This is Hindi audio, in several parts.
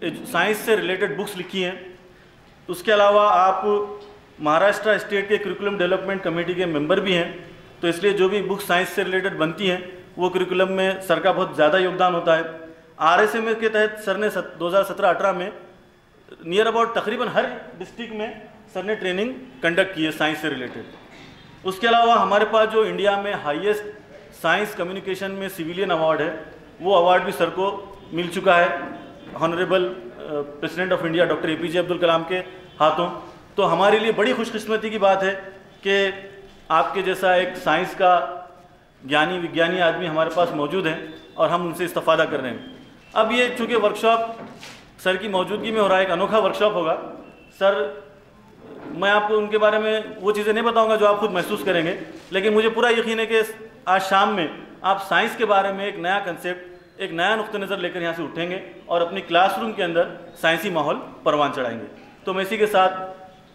साइंस से रिलेटेड बुक्स लिखी हैं। उसके अलावा आप महाराष्ट्र स्टेट के करिकुलम डेवलपमेंट कमेटी के मेंबर भी हैं, तो इसलिए जो भी बुक्स साइंस से रिलेटेड बनती हैं वो करिकुलम में सर का बहुत ज़्यादा योगदान होता है। RSM के तहत सर ने 2017-18 में नियर अबाउट तकरीबन हर डिस्ट्रिक्ट में सर ने ट्रेनिंग कंडक्ट की है साइंस से रिलेटेड। उसके अलावा हमारे पास जो इंडिया में हाईएस्ट साइंस कम्युनिकेशन में सिविलियन अवार्ड है, वो अवार्ड भी सर को मिल चुका है honourable president of India doctor APJ Abdul Kalam के हाथों। तो हमारे लिए बड़ी खुशकिस्मती की बात है कि आपके जैसा एक साइंस का ज्ञानी विज्ञानी आदमी हमारे पास मौजूद है और हम उनसे इस्तेफादा कर रहे हैं। अब ये चूँकि वर्कशॉप सर की मौजूदगी में हो रहा है, एक अनोखा वर्कशॉप होगा। सर, मैं आपको उनके बारे में वो चीज़ें नहीं बताऊंगा जो आप खुद महसूस करेंगे, लेकिन मुझे पूरा यकीन है कि आज शाम में आप साइंस के बारे में एक नया कंसेप्ट, एक नया नुक्ता नज़र लेकर यहाँ से उठेंगे और अपनी क्लासरूम के अंदर साइंसी माहौल परवान चढ़ाएंगे। तो मैं इसी के साथ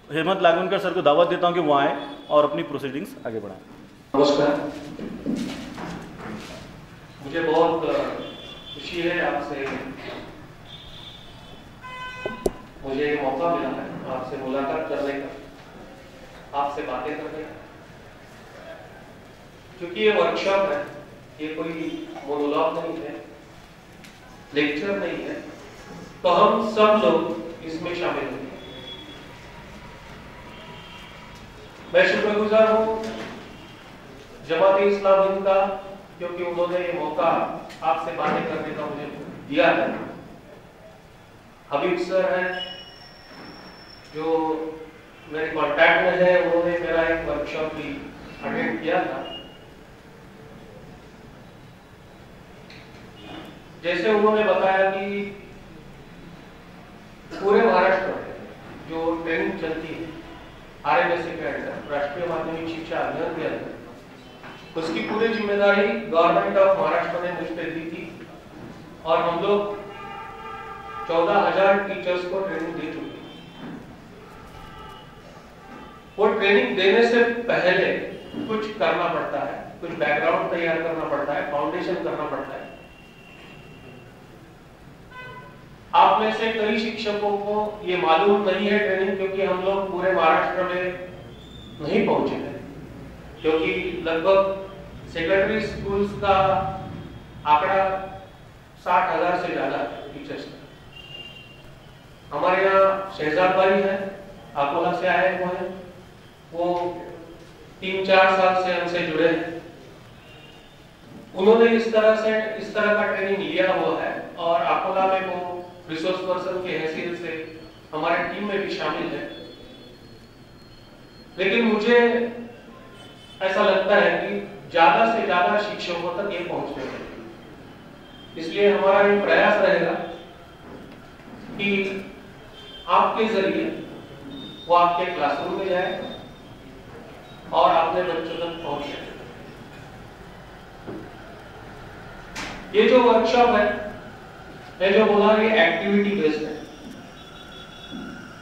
हेमंत लागवनकर सर को दावत देता हूँ कि वो आएँ और अपनी प्रोसीडिंग्स आगे बढ़ाएं। नमस्कार, मुझे बहुत खुशी है आपसे मुझे एक मौका मिला है आपसे मुलाकात करने का, आपसे बातें करने का। क्योंकि ये वर्कशॉप है, ये कोई मोनोलॉग नहीं है, लेक्चर नहीं है, तो हम सब लोग इसमें शामिल होंगे। मैं शुक्रगुजार हूँ जमात-ए-इस्लाम हिंद का, क्योंकि उन्होंने ये मौका आपसे बातें करने का मुझे दिया है। हबीब सर है जो मेरे कांटेक्ट में है, उन्होंने मेरा एक वर्कशॉप भी अटेंड किया था। जैसे उन्होंने बताया कि पूरे महाराष्ट्र में जो ट्रेनिंग चलती है RMSA के अंदर, राष्ट्रीय माध्यमिक शिक्षा अभियान के अंदर, उसकी पूरी जिम्मेदारी गवर्नमेंट ऑफ महाराष्ट्र ने मुझ पर दी थी और हम लोग 14,000 टीचर्स को ट्रेनिंग दे चुके हैं। वो ट्रेनिंग देने से पहले कुछ करना पड़ता है, कुछ बैकग्राउंड तैयार करना पड़ता है, फाउंडेशन करना पड़ता है। आप में से कई शिक्षकों को ये मालूम नहीं है ट्रेनिंग, क्योंकि हम लोग पूरे महाराष्ट्र में नहीं पहुंचे थे, क्योंकि लगभग सेकेंडरी स्कूल्स का आंकड़ा 60,000 से ज्यादा है टीचर्स का। हमारे यहाँ शहजाद भाई है, अकोला से आए हुए हैं, वो 3-4 साल से हमसे जुड़े हैं। उन्होंने इस तरह का ट्रेनिंग लिया हुआ है और अकोला में वो रिसोर्स पर्सन की हैसियत से हमारे टीम में भी शामिल है। लेकिन मुझे ऐसा लगता है कि ज्यादा से ज्यादा शिक्षकों तक ये पहुंचने चाहिए। इसलिए हमारा ये प्रयास रहेगा कि आपके जरिए वो आपके क्लासरूम में जाए और अपने बच्चों तक पहुंचे। ये जो वर्कशॉप है, मैं जो बोला, ये एक्टिविटी बेस्ड है।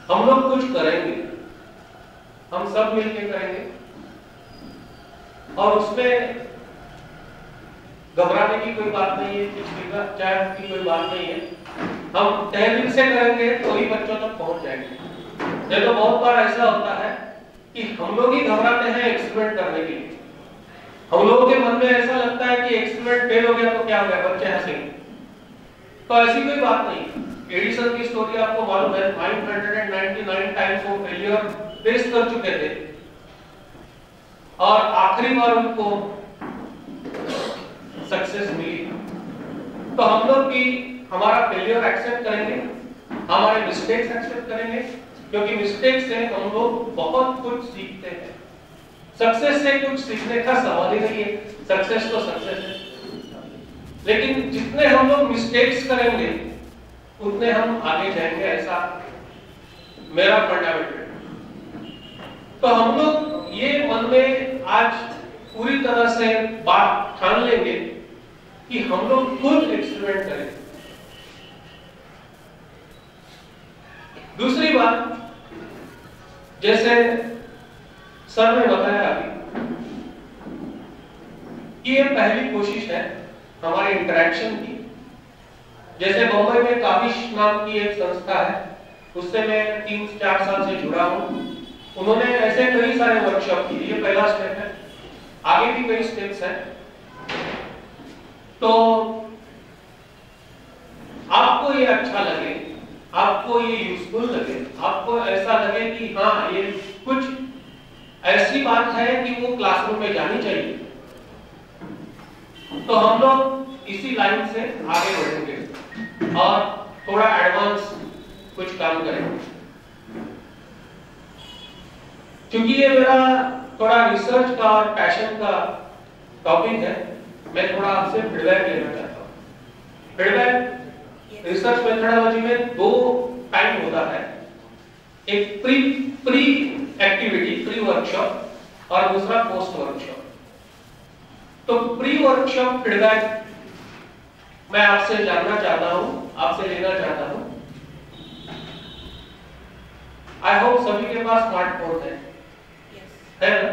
हम लोग कुछ करेंगे, हम सब मिलकर करेंगे और उसमें घबराने की कोई बात नहीं है, हिचकिचाहट की कोई बात नहीं है। हम तहे दिल से करेंगे तो ही बच्चों तक पहुंच जाएंगे। नहीं तो बहुत बार ऐसा होता है कि हम लोग ही घबराते हैं एक्सपेरिमेंट करने के लिए। हम लोगों के मन में ऐसा लगता है कि एक्सपेरिमेंट फेल हो गया तो क्या हो गया, बच्चे हंसेंगे। तो ऐसी कोई बात नहीं। एडिसन की स्टोरी आपको मालूम है, 999 टाइम्स वो फेलियर फेस कर चुके थे और आखिरी बार उनको सक्सेस मिली। तो हम लोग भी हमारा फेलियर एक्सेप्ट करेंगे, हमारे मिस्टेक्स एक्सेप्ट करेंगे, क्योंकि मिस्टेक से हम लोग बहुत कुछ सीखते हैं। सक्सेस से कुछ सीखने का सवाल ही नहीं है, सक्सेस तो सक्सेस है। लेकिन जितने हम लोग मिस्टेक्स करेंगे उतने हम आगे जाएंगे, ऐसा मेरा फंडामेंटल। तो हम लोग ये मन में आज पूरी तरह से बात ठान लेंगे कि हम लोग खुद एक्सपेरिमेंट करें। दूसरी बात, जैसे सर ने बताया अभी कि ये पहली कोशिश है हमारे इंटरेक्शन की जैसे बंबई में काबिश नाम की एक संस्था है, उससे मैं 3-4 साल से जुड़ा हूं। उन्होंने ऐसे कई सारे वर्कशॉप किए, ये पहला स्टेप है, आगे भी कई स्टेप्स हैं। तो आपको ये अच्छा लगे, आपको ये यूजफुल लगे, आपको ऐसा लगे कि हाँ ये कुछ ऐसी बात है कि वो क्लासरूम में जानी चाहिए, तो हम लोग इसी लाइन से आगे बढ़ेंगे और थोड़ा एडवांस कुछ काम करेंगे। क्योंकि ये मेरा थोड़ा रिसर्च का और पैशन का टॉपिक है, मैं थोड़ा आपसे फीडबैक लेना चाहता हूँ। फीडबैक रिसर्च मेथोडोलॉजी में 2 टाइम होता है, एक प्री एक्टिविटी, प्री वर्कशॉप, और दूसरा पोस्ट वर्कशॉप। तो प्री वर्कशॉप फीडबैक मैं आपसे जानना चाहता हूं, आपसे लेना चाहता हूं। आई होप सभी के पास स्मार्टफोन है ना?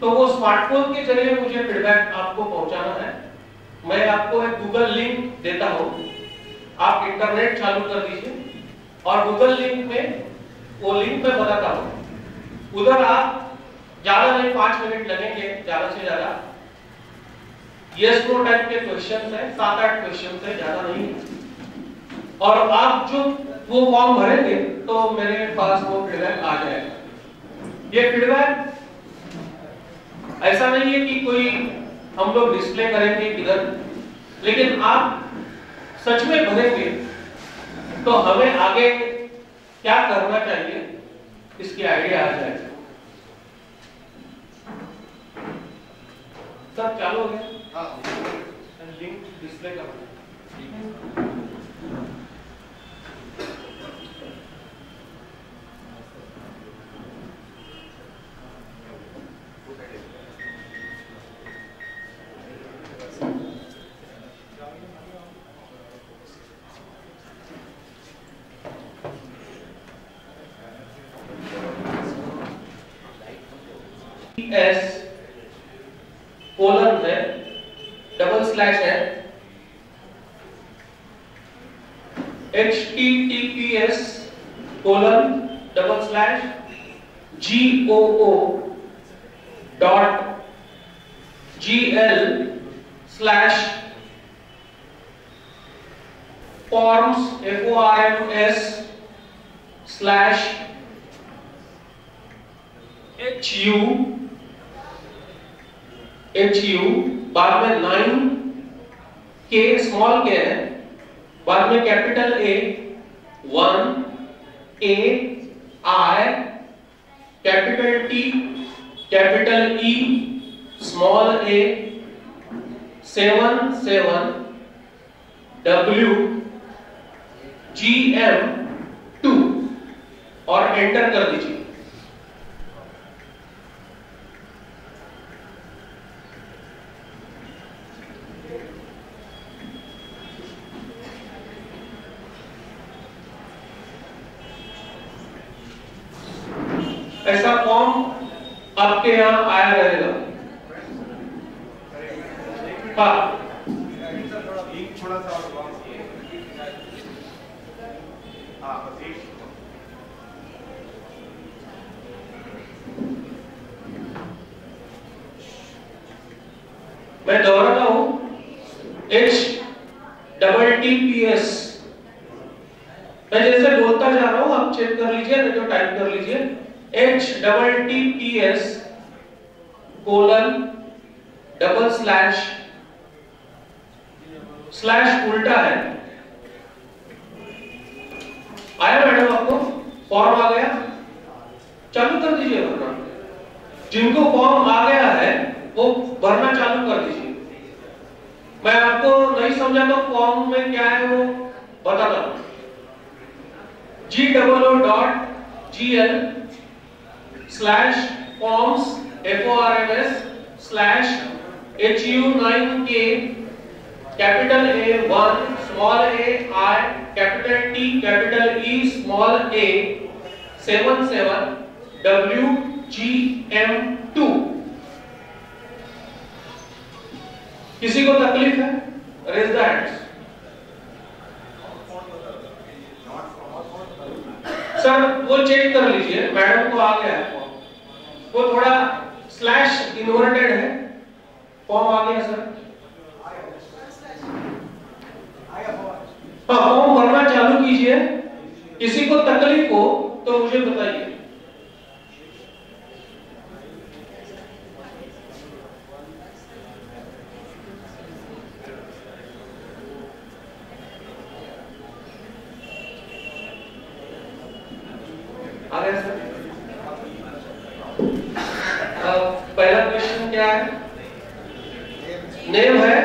तो वो स्मार्टफोन के जरिए मुझे फीडबैक आपको पहुंचाना है। मैं आपको एक गूगल लिंक देता हूं, आप इंटरनेट चालू कर दीजिए और गूगल लिंक में, वो लिंक में बताता हूं, उधर आप ज्यादा नहीं 5 मिनट लगेंगे, ज्यादा से ज्यादा यस नो टाइप के क्वेश्चन है, 7-8 क्वेश्चन है, ज्यादा नहीं। और आप जो वो फॉर्म भरेंगे तो मेरे पास वो फीडबैक आ जाएगा। ये फीडबैक ऐसा नहीं है कि कोई हम लोग डिस्प्ले करेंगे किधर, लेकिन आप सच में भरेंगे तो हमें आगे क्या करना चाहिए इसकी आइडिया आ जाएगी। सब चालू हो गया? हाँ, लिंक डिस्प्ले करना। एस कोलन है, डबल स्लैश है, https colon double slash goo.gl slash forms forms slash HU बाद में 9 K स्मॉल k है, बाद में capital A 1 A I capital T capital E small a 7 W GM 2 और एंटर कर दीजिए। ऐसा फॉर्म आपके यहाँ आया रहेगा। हाँ, थोड़ा सा मैं दोहराता हूं, HTTPS। मैं जैसे बोलता जा रहा हूं, आप चेक कर लीजिए, नहीं तो टाइप कर लीजिए, HTTPS colon double slash slash उल्टा है। आया मैडम आपको? फॉर्म आ गया? चालू कर दीजिए भरना। जिनको फॉर्म आ गया है वो भरना चालू कर दीजिए। मैं आपको नहीं समझा तो फॉर्म में क्या है वो बताता हूं। goo.gl slash forms FORMS slash HU9K capital A 1 small a I capital T capital E small a 7 W GM 2। किसी को तकलीफ है? Raise the hands. सर वो चेक कर लीजिए, मैडम को आ गया है फॉर्म, वो थोड़ा स्लैश इन्वर्टेड है, फॉर्म आ गया सर। हाँ फॉर्म भरना चालू कीजिए, किसी को तकलीफ हो तो मुझे बताइए। आ गया सर। पहला क्वेश्चन क्या है? नेम है,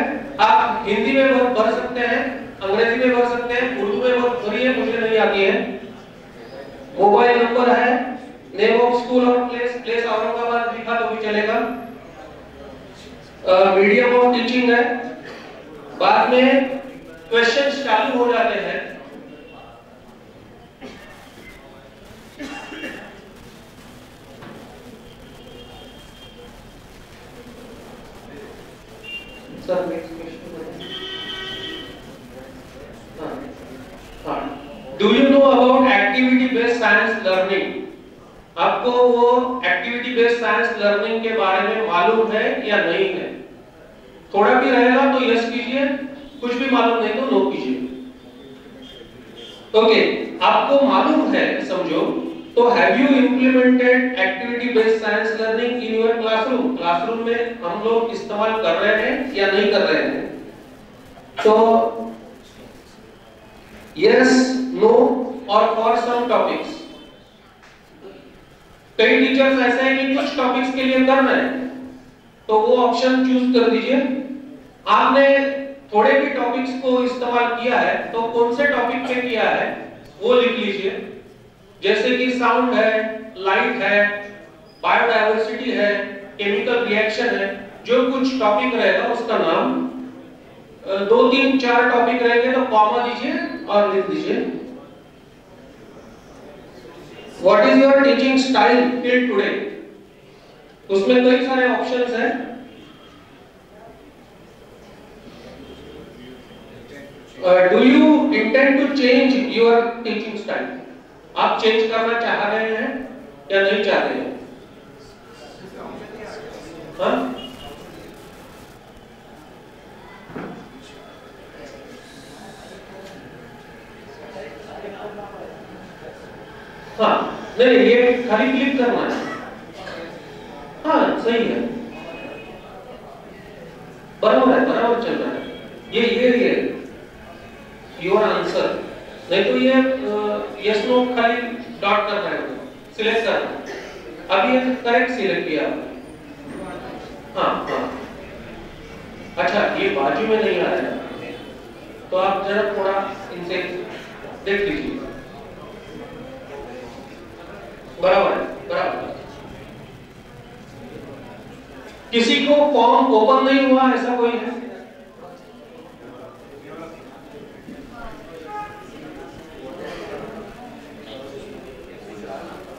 आप हिंदी में भर सकते हैं, अंग्रेजी में भर सकते हैं, उर्दू में भरिए, मुझे नहीं आती है। मोबाइल नंबर है, नेम ऑफ स्कूल और प्लेस औरंगाबाद लिखा तो भी चलेगा। मीडियम ऑफ टीचिंग है। बाद में क्वेश्चंस चालू हो जाते हैं। Sir next question do you know about activity based science learning? आपको वो एक्टिविटी बेस्ड साइंस लर्निंग के बारे में मालूम है या नहीं है? थोड़ा भी रहेगा तो यस कीजिए, कुछ भी मालूम नहीं तो नो कीजिए। ओके, आपको मालूम है समझो, तो have you implemented activity based science learning in your classroom? Classroom में हम लोग इस्तेमाल कर रहे हैं या नहीं कर रहे हैं? तो यस, नो और फॉर सम टॉपिक्स। कई टीचर्स ऐसे हैं कि कुछ टॉपिक्स के लिए कर रहे हैं, तो वो ऑप्शन चूज कर दीजिए। आपने थोड़े भी टॉपिक्स को इस्तेमाल किया है तो कौन से टॉपिक पे किया है वो लिख लीजिए। जैसे कि साउंड है, लाइट है, बायोडायवर्सिटी है, केमिकल रिएक्शन है, जो कुछ टॉपिक रहेगा उसका नाम, 2, 3, 4 टॉपिक रहेंगे तो कॉमा दीजिए और लिख दीजिए। What is your teaching style till today? उसमें कई सारे ऑप्शंस हैं। Do you intend to change your teaching style? आप चेंज करना चाह रहे हैं या नहीं चाह रहे हैं? हाँ? हाँ, नहीं ये खाली क्लिक करना है। हाँ सही है, बराबर चल रहा है। ये योर आंसर, नहीं तो ये यस नो खाली डॉट करना है, सिलेक्ट करना है। अब ये करेक्ट सिलेक्ट किया। हाँ, अच्छा ये बाजू में नहीं आ रहा है, तो आप जरा थोड़ा इनसे देख लीजिए। बराबर। किसी को फॉर्म ओपन नहीं हुआ ऐसा कोई है?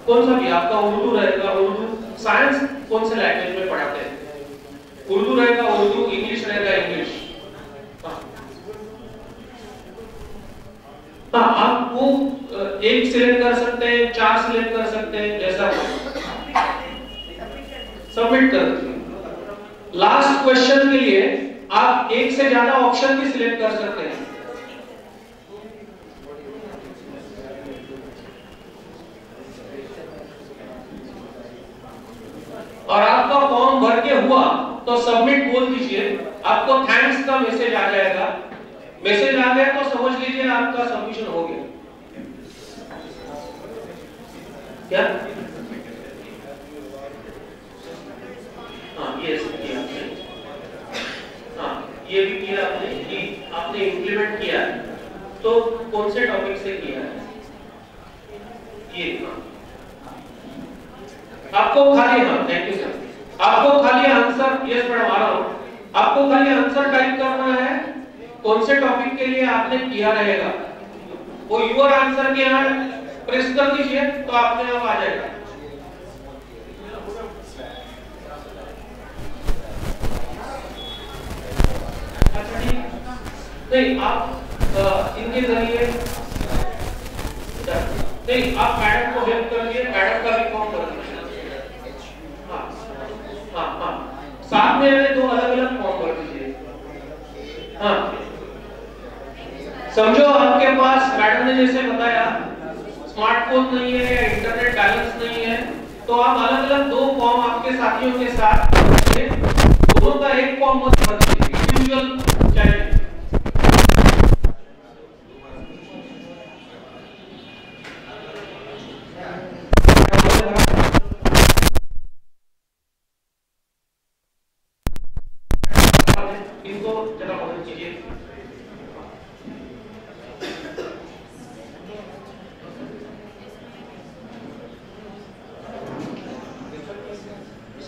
कौन सा भी आपका उर्दू रहेगा, उर्दू साइंस कौन से लैंग्वेज में पढ़ाते हैं? उर्दू रहेगा उर्दू, इंग्लिश रहेगा इंग्लिश। हाँ, आप वो एक सिलेक्ट कर सकते हैं, 4 सिलेक्ट कर सकते हैं, जैसा सबमिट कर दीजिए। लास्ट क्वेश्चन के लिए आप एक से ज्यादा ऑप्शन भी सिलेक्ट कर सकते हैं। और आपका फॉर्म भर के हुआ तो सबमिट बोल दीजिए, आपको थैंक्स का मैसेज आ जाएगा। मैसेज आ गया तो समझ लीजिए आपका सबमिशन हो गया। क्या? हाँ ये किया आपने, हाँ ये भी किया आपने कि आपने इंप्लीमेंट किया है, तो कौन से टॉपिक से किया है ये? आपको खाली, हाँ थैंक यू सर, आपको खाली आंसर, यस मैडम आ रहा हूं, आपको खाली आंसर टाइप करना है कौन से टॉपिक के लिए आपने किया रहेगा, वो यूर आंसर के यहाँ प्रेस कर दीजिए तो आपने अब आ जाएगा। अच्छा ठीक, नहीं आप इनके जरिए नहीं, आप मैडम को हेल्प करिए, मैडम का भी फॉर्म भर दीजिए। हाँ, साथ में हमें 2 अलग-अलग फॉर्म भर दीजिए। हाँ, समझो आपके पास मैडम ने जैसे बताया स्मार्टफोन नहीं है या इंटरनेट बैलेंस नहीं है, तो आप अलग-अलग 2 फॉर्म आपके साथियों के साथ दोनों का एक फॉर्म मत भर दीजिए, इंडिविजुअल चाहिए। इनको जरा मदद कीजिए।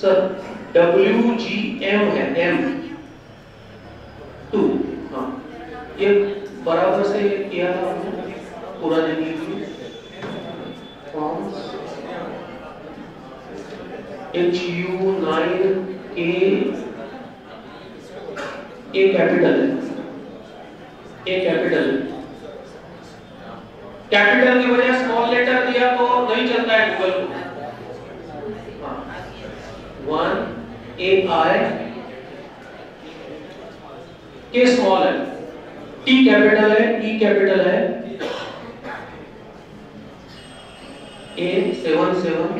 सर WGM है, M2। हाँ, ये बराबर से किया था आपने, पूरा देख लीजिए। HU9K A कैपिटल की वजह स्मॉल लेटर दिया तो नहीं चलता है गूगल को। 1AI K स्मॉल है, T कैपिटल है, E कैपिटल है, A77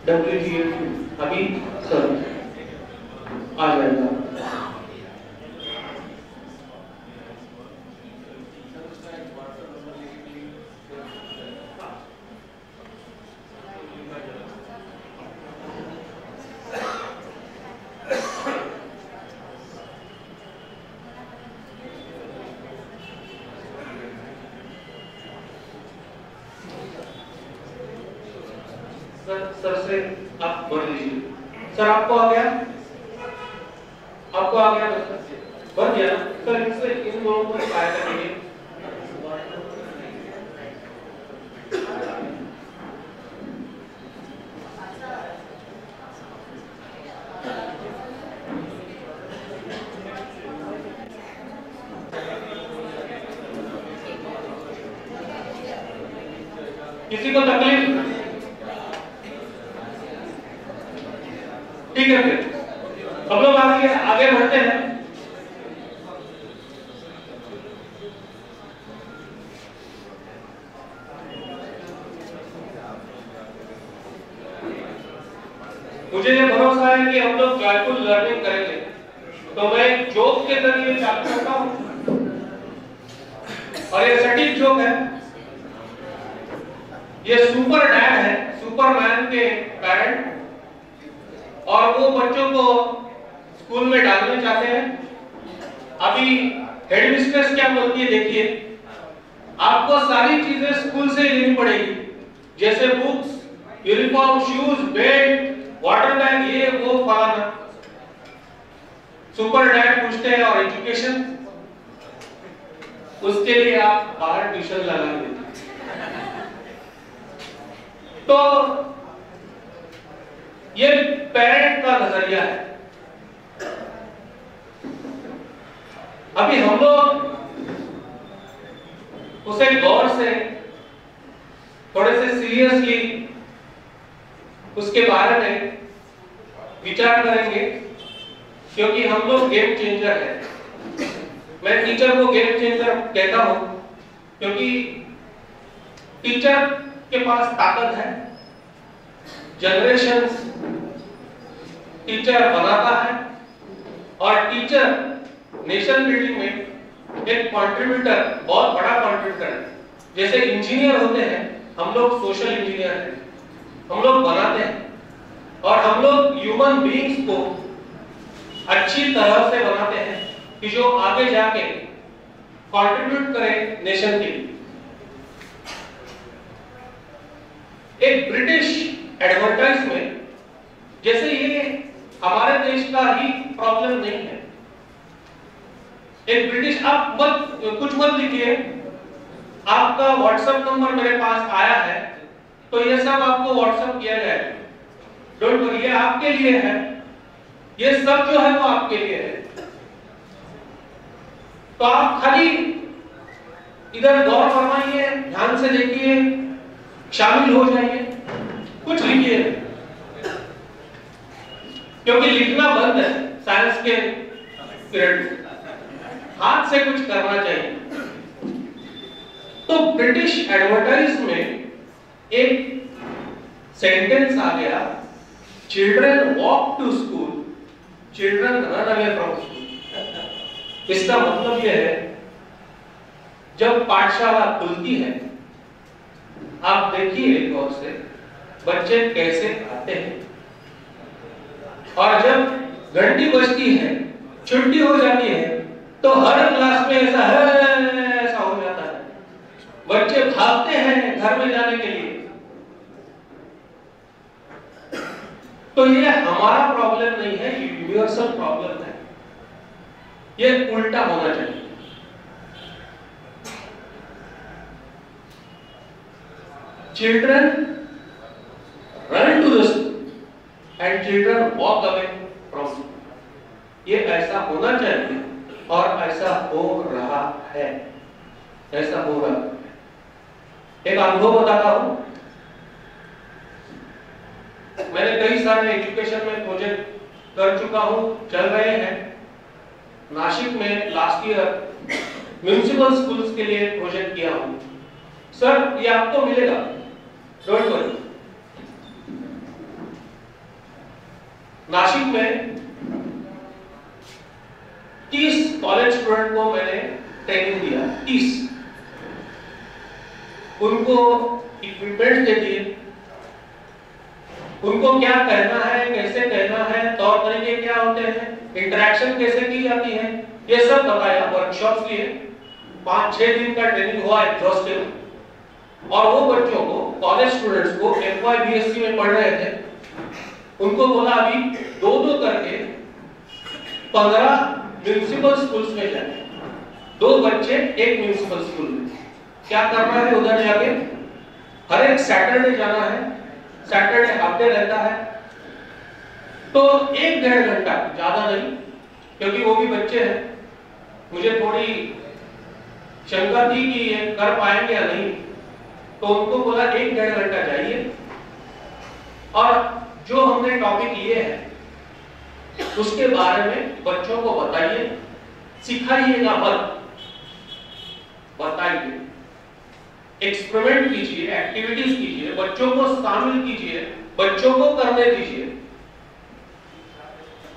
WGM2। अभी सर आ जाएगा। सर से आप भर लीजिए। सर आपको आ गया? आपको आ गया? भर दिया सर। इनसे इन दोनों को सहायता कीजिए। किसी को तकलीफ? ठीक है, फिर हम लोग आगे बढ़ते हैं। मुझे ये भरोसा है कि हम लोग जॉयफुल लर्निंग करेंगे, तो मैं एक जोक के जरिए चालू करता हूं, और ये सटीक जोक है। ये सुपर डैड है, सुपरमैन के पेरेंट, और वो बच्चों को स्कूल में डालना चाहते हैं। अभी हेडमिस्ट्रेस क्या बोलती है देखिए, आपको सारी चीजें स्कूल से लेनी पड़ेगी, जैसे books, uniform, shoes, belt, water bag, ये वो फलाना। सुपर डैड पूछते हैं और एजुकेशन? उसके लिए आप बाहर ट्यूशन लगा देते। तो ये पेरेंट का नजरिया है। अभी हम लोग उसे गौर से, थोड़े से सीरियसली उसके बारे में विचार करेंगे, क्योंकि हम लोग गेम चेंजर हैं। मैं टीचर को गेम चेंजर कहता हूं, क्योंकि टीचर के पास ताकत है, जनरेशंस टीचर बनाता है, और टीचर नेशन बिल्डिंग में एक कंट्रीब्यूटर, बहुत बड़ा कंट्रीब्यूटर है। जैसे इंजीनियर होते हैं, हम लोग सोशल इंजीनियर हैं, हम लोग बनाते हैं, और हम लोग ह्यूमन बीइंग्स को अच्छी तरह से बनाते हैं कि जो आगे जाके कंट्रीब्यूट करें नेशन के लिए। एक ब्रिटिश एडवर्टाइज में, जैसे ये हमारे देश का ही प्रॉब्लम नहीं है, एक ब्रिटिश, आप कुछ मत लिखिए, आपका व्हाट्सएप नंबर मेरे पास आया है, तो ये सब आपको व्हाट्सएप किया जाएगा। डोंट वरी, ये आपके लिए है, ये सब जो है वो आपके लिए है। तो आप खाली इधर गौर फरमाइए, ध्यान से देखिए, शामिल हो जाइए, कुछ लिखिए, क्योंकि लिखना बंद है साइंस के पीरियड में, हाथ से कुछ करना चाहिए। तो ब्रिटिश एडवर्टाइज में एक सेंटेंस आ गया, children walk to school, children run away from school. इसका मतलब यह है, जब पाठशाला खुलती है, आप देखिए गौर से बच्चे कैसे आते हैं, और जब घंटी बजती है, छुट्टी हो जाती है, तो हर क्लास में ऐसा हो जाता है, बच्चे भागते हैं घर में जाने के लिए। तो ये हमारा प्रॉब्लम नहीं है, ये यूनिवर्सल प्रॉब्लम है, ये उल्टा होना चाहिए। Children run to the school and children walk away from school, ये ऐसा होना चाहिए और ऐसा हो रहा है, ऐसा हो रहा है। एक अनुभव बताता हूं, मैंने कई सारे एजुकेशन में प्रोजेक्ट कर चुका हूं, चल रहे हैं। नासिक में लास्ट ईयर म्युनिसिपल स्कूल्स के लिए प्रोजेक्ट किया हूं। सर ये आपको मिलेगा, डोंट वरी। नासिक में 30 कॉलेज स्टूडेंट को मैंने ट्रेनिंग दिया, 30। उनको इक्विपमेंट दे दिए, उनको क्या कहना है, कैसे कहना है, तौर तरीके क्या होते हैं, इंटरेक्शन कैसे की जाती है, ये सब बताया। वर्कशॉप्स लिए 5-6 दिन का ट्रेनिंग हुआ एग्जॉस्टिव, और वो बच्चों को, कॉलेज स्टूडेंट्स को, FY BSc में पढ़ रहे थे, उनको बोला अभी 2-2 करके 15 म्युनिसिपल स्कूल्स में जाए, 2 बच्चे एक म्युनिसिपल स्कूल में। क्या करना है उधर जाके, हर एक सैटरडे जाना है, सैटरडे हाफ डे रहता है, तो 1-1.5 घंटा, ज्यादा नहीं, क्योंकि वो भी बच्चे हैं। मुझे थोड़ी शंका थी कि ये कर पाएंगे या नहीं, तो उनको बोला 1-1.5 घंटा जाइए, और जो हमने टॉपिक लिए हैं उसके बारे में बच्चों को बताइए, सिखाइएगा मत, बताइए, एक्सपेरिमेंट कीजिए, एक्टिविटीज कीजिए, बच्चों को शामिल कीजिए, बच्चों को करने दीजिए,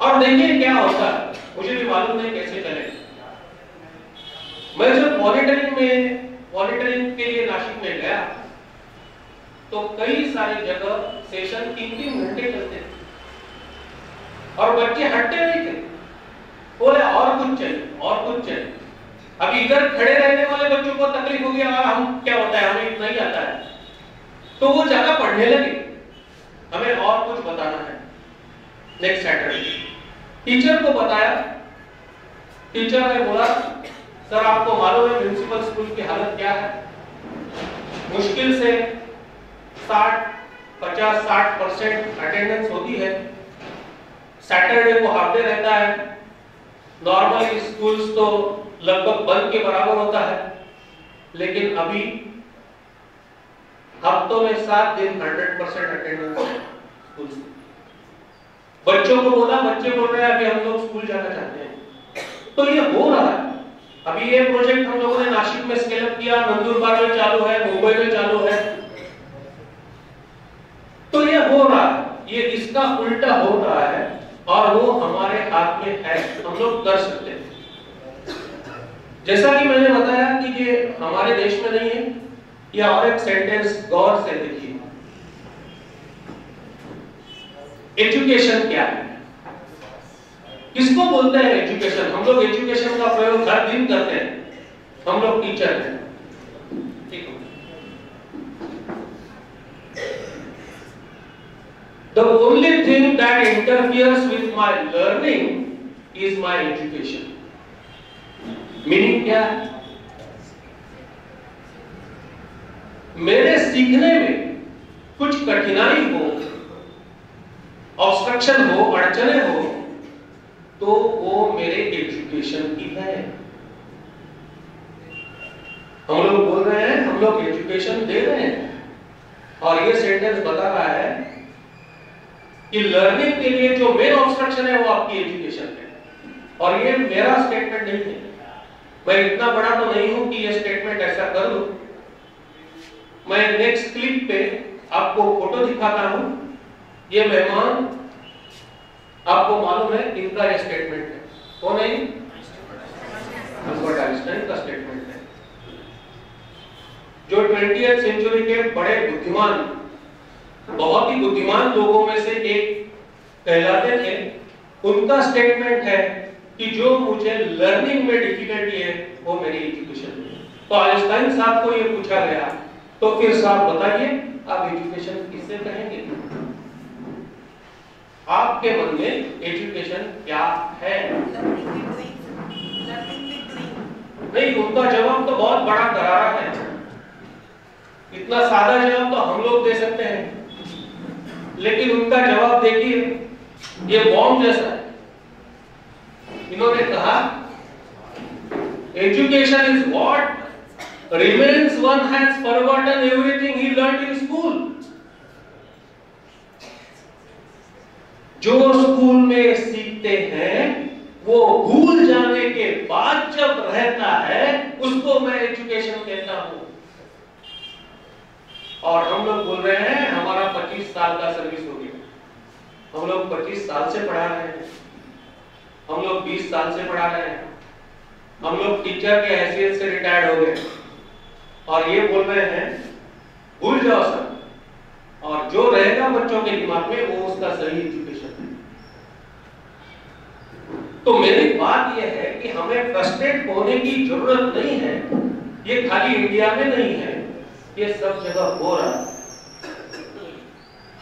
और देखिए क्या होता है। मुझे भी मालूम नहीं कैसे चलेगा। मैं जब मॉनिटरिंग के लिए नासिक में गया, तो कई सारी जगह सेशन 3-3 घंटे चलते थे, और बच्चे हटते नहीं थे, बोले और कुछ चाहिए, और कुछ चाहिए। अभी इधर खड़े रहने वाले बच्चों को तकलीफ हो गया, हम क्या होता है, हमें इतना ही आता है, तो वो ज्यादा पढ़ने लगे, हमें और कुछ बताना है। नेक्स्ट सैटरडे टीचर को बताया, टीचर ने बोला सर आपको मालूम है म्युनिसिपल स्कूल की हालत क्या है, मुश्किल से 50-60% अटेंडेंस होती है, सैटरडे को हाफ डे रहता है, नॉर्मली स्कूल्स तो लगभग बंद के बराबर होता है, लेकिन अभी हफ्तों में 7 दिन 100% अटेंडेंस है स्कूल से। बच्चों को बोला, बच्चे बोल रहे हैं अभी हम लोग स्कूल जाना चाहते हैं, तो ये हो रहा है। अभी ये प्रोजेक्ट हम लोगों ने नासिक में स्केल अप किया, नंदुरबार में चालू है, मुंबई में चालू है, तो ये हो रहा है, ये इसका उल्टा हो रहा है, और वो हमारे हाथ में है, हम लोग कर सकते हैं। जैसा कि मैंने बताया कि ये हमारे देश में नहीं है, या और एक सेंटेंस गौर से देखिए, एजुकेशन क्या है, किसको बोलते हैं एजुकेशन? हम लोग एजुकेशन का प्रयोग हर दिन करते हैं, हम लोग टीचर हैं, ठीक है। The only thing that interferes with my learning is my education. Meaning क्या है? मेरे सीखने में कुछ कठिनाई हो, ऑब्स्ट्रक्शन हो, अड़चने हो, तो वो मेरे एजुकेशन की है। हम लोग बोल रहे हैं हम लोग एजुकेशन एजुकेशन दे रहे हैं। और ये सेंटेंस बता रहा है कि लर्निंग के लिए जो मेन ऑब्स्ट्रक्शन है वो आपकी एजुकेशन है। और ये मेरा स्टेटमेंट नहीं है, मैं इतना बड़ा तो नहीं हूं कि ये स्टेटमेंट ऐसा कर दूं। मैं नेक्स्ट क्लिप पे आपको फोटो दिखाता हूं। ये मेहमान आपको मालूम है इनका ये स्टेटमेंट है, कौन है? अल्बर्ट आइंस्टाइन का स्टेटमेंट है, जो 20वीं सेंचुरी के बड़े बुद्धिमान, बहुत ही बुद्धिमान लोगों में से एक कहलाते थे। उनका स्टेटमेंट है कि जो मुझे लर्निंग में डिफिकल्टी है वो मेरी एजुकेशन है। तो आइंस्टाइन साहब को ये पूछा गया, तो फिर साहब बताइए आप एजुकेशन किससे कहेंगे? आपके मन में एजुकेशन क्या है? नहीं, उनका जवाब तो बहुत बड़ा करारा है। इतना सादा जवाब तो हम लोग दे सकते हैं, लेकिन उनका जवाब देखिए, ये बॉम्ब जैसा है। इन्होंने कहा education is what remains one has forgotten everything he learned in school। जो स्कूल में सीखते हैं वो भूल जाने के बाद जब रहता है उसको मैं एजुकेशन कहता हूं। और हम लोग बोल रहे हैं हमारा 25 साल का सर्विस हो गया। हम लोग 25 साल से पढ़ा रहे हैं, हम लोग 20 साल से पढ़ा रहे हैं, हम लोग टीचर के हैसियत से रिटायर्ड हो गए और ये बोल रहे हैं भूल जाओ सब। और जो रहेगा बच्चों के दिमाग में वो उसका सही एजुकेशन है। तो मेरी बात यह है कि हमें फ्रस्ट्रेट होने की जरूरत नहीं है। ये खाली इंडिया में नहीं है, ये सब जगह हो रहा है।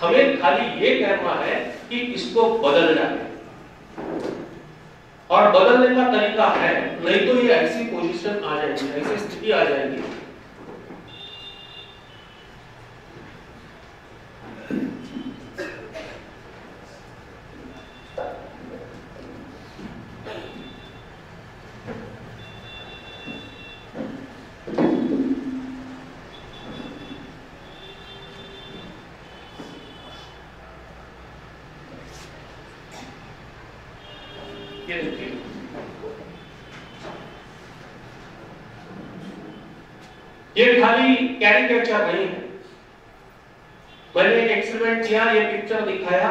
हमें खाली ये कहना है कि इसको बदल जाए, और बदलने का तरीका है, नहीं तो ये ऐसी पोजीशन आ जाएगी, ऐसी स्थिति आ जाएगी। ये देखिए, ये खाली कैरिकेचर नहीं है। मैंने एक एक्सपेरिमेंट किया, ये पिक्चर दिखाया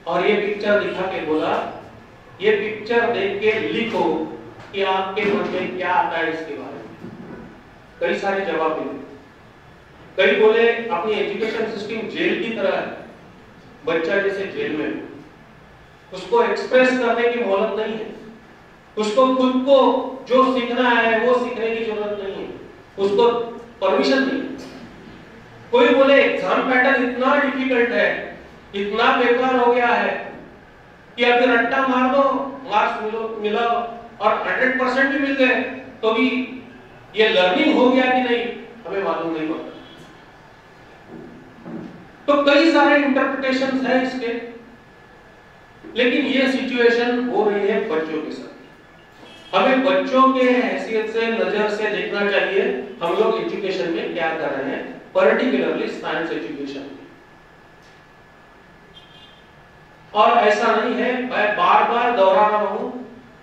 और ये पिक्चर दिखा के बोला ये पिक्चर देख के लिखो कि आपके मन में क्या आता है इसके बारे में। कई सारे जवाब मिले। कई बोले अपनी एजुकेशन सिस्टम जेल की तरह है, बच्चा जैसे जेल में, उसको एक्सप्रेस करने की मोहलत नहीं है, उसको खुद को जो सीखना है वो सीखने की जरूरत नहीं है, उसको परमिशन नहीं। कोई बोले एग्जाम पैटर्न इतना डिफिकल्ट है, इतना बेकार हो गया है कि अभी रट्टा मार दो, मार्क्स मिला और 100% भी मिल गए तो भी ये लर्निंग हो गया कि नहीं हमें मालूम नहीं पड़ता। तो कई सारे इंटरप्रिटेशंस हैं इसके, लेकिन ये सिचुएशन हो रही है बच्चों के साथ। हमें बच्चों के हैसियत से, नजर से देखना चाहिए हम लोग एजुकेशन में क्या कर रहे हैं, पर्टिकुलरली साइंस एजुकेशन। और ऐसा नहीं है, मैं बार बार दोहरा रहा हूं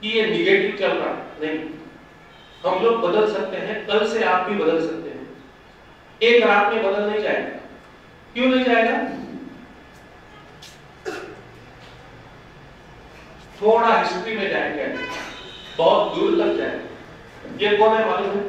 कि ये निगेटिव चल रहा नहीं। हम लोग बदल सकते हैं, कल से आप भी बदल सकते हैं। एक रात में बदल नहीं जाएगा। क्यों नहीं जाएगा? थोड़ा हिस्ट्री में जाएंगे, बहुत दूर तक जाएंगे। ये कौन है मालूम है?